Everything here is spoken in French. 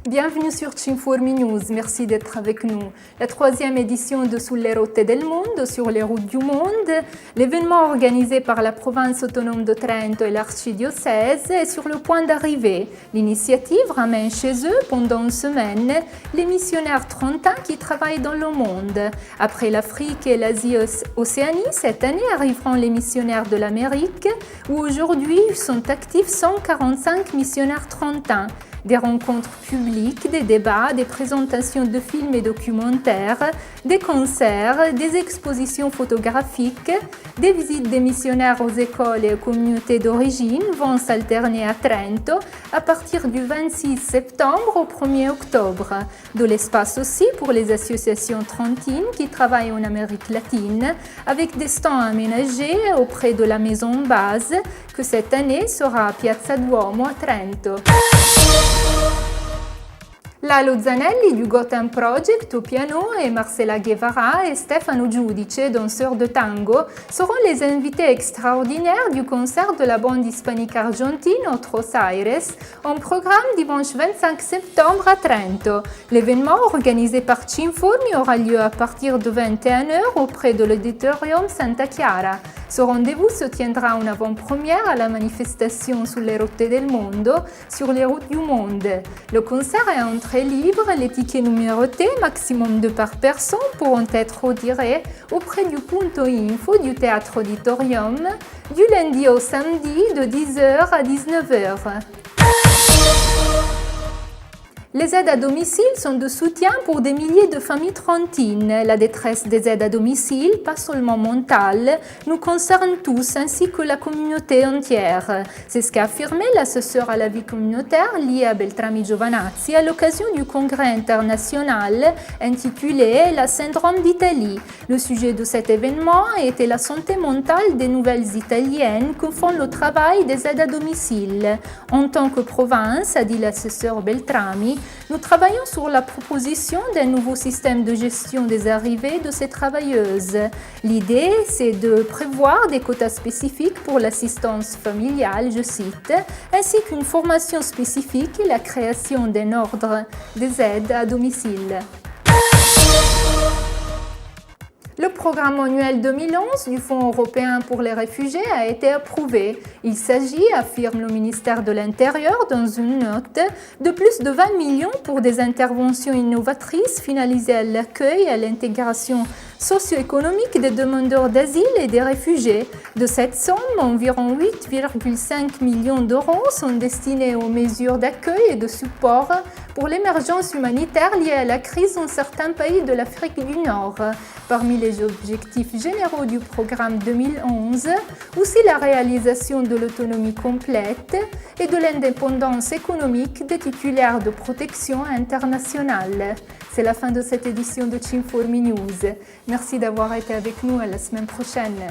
Bienvenue sur Cinformi News, merci d'être avec nous. La troisième édition de Sulle rotte del mondo, sur les routes du monde, l'événement organisé par la province autonome de Trento et l'archidiocèse est sur le point d'arriver. L'initiative ramène chez eux pendant une semaine les missionnaires trentins qui travaillent dans le monde. Après l'Afrique et l'Asie-Océanie, cette année arriveront les missionnaires de l'Amérique, où aujourd'hui sont actifs 145 missionnaires trentins. Des rencontres publiques, des débats, des présentations de films et documentaires, des concerts, des expositions photographiques, des visites des missionnaires aux écoles et aux communautés d'origine vont s'alterner à Trento à partir du 26 septembre au 1er octobre. De l'espace aussi pour les associations trentines qui travaillent en Amérique latine avec des stands aménagés auprès de la maison base que cette année sera à Piazza Duomo à Trento. Lalo Zanelli du Gotham Project au piano et Marcela Guevara et Stefano Giudice, danseurs de tango, seront les invités extraordinaires du concert de la bande hispanique argentine Otros Aires, en programme dimanche 25 septembre à Trento. L'événement organisé par Cinformi aura lieu à partir de 21h auprès de l'auditorium Santa Chiara. Ce rendez-vous se tiendra en avant-première à la manifestation Sulle rotte del mondo, sur les routes du monde. Le concert est entrée libre, les tickets numérotés, maximum 2 par personne, pourront être retirés auprès du Punto Info du Théâtre Auditorium du lundi au samedi de 10h à 19h. Les aides à domicile sont de soutien pour des milliers de familles trentines. La détresse des aides à domicile, pas seulement mentale, nous concerne tous ainsi que la communauté entière. C'est ce qu'a affirmé l'assesseur à la vie communautaire Lia Beltrami Giovanazzi à l'occasion du congrès international intitulé La syndrome d'Italie. Le sujet de cet événement était la santé mentale des nouvelles italiennes que font le travail des aides à domicile. En tant que province, a dit l'assesseur Beltrami, nous travaillons sur la proposition d'un nouveau système de gestion des arrivées de ces travailleuses. L'idée, c'est de prévoir des quotas spécifiques pour l'assistance familiale, je cite, ainsi qu'une formation spécifique et la création d'un ordre des aides à domicile. Le programme annuel 2011 du Fonds européen pour les réfugiés a été approuvé. Il s'agit, affirme le ministère de l'Intérieur dans une note, de plus de 20 millions pour des interventions innovatrices finalisées à l'accueil et à l'intégration socio-économique des demandeurs d'asile et des réfugiés. De cette somme, environ 8,5 millions d'euros sont destinés aux mesures d'accueil et de support pour l'émergence humanitaire liée à la crise dans certains pays de l'Afrique du Nord. Parmi les objectifs généraux du programme 2011, aussi la réalisation de l'autonomie complète et de l'indépendance économique des titulaires de protection internationale. C'est la fin de cette édition de Cinformi News. Merci d'avoir été avec nous, à la semaine prochaine.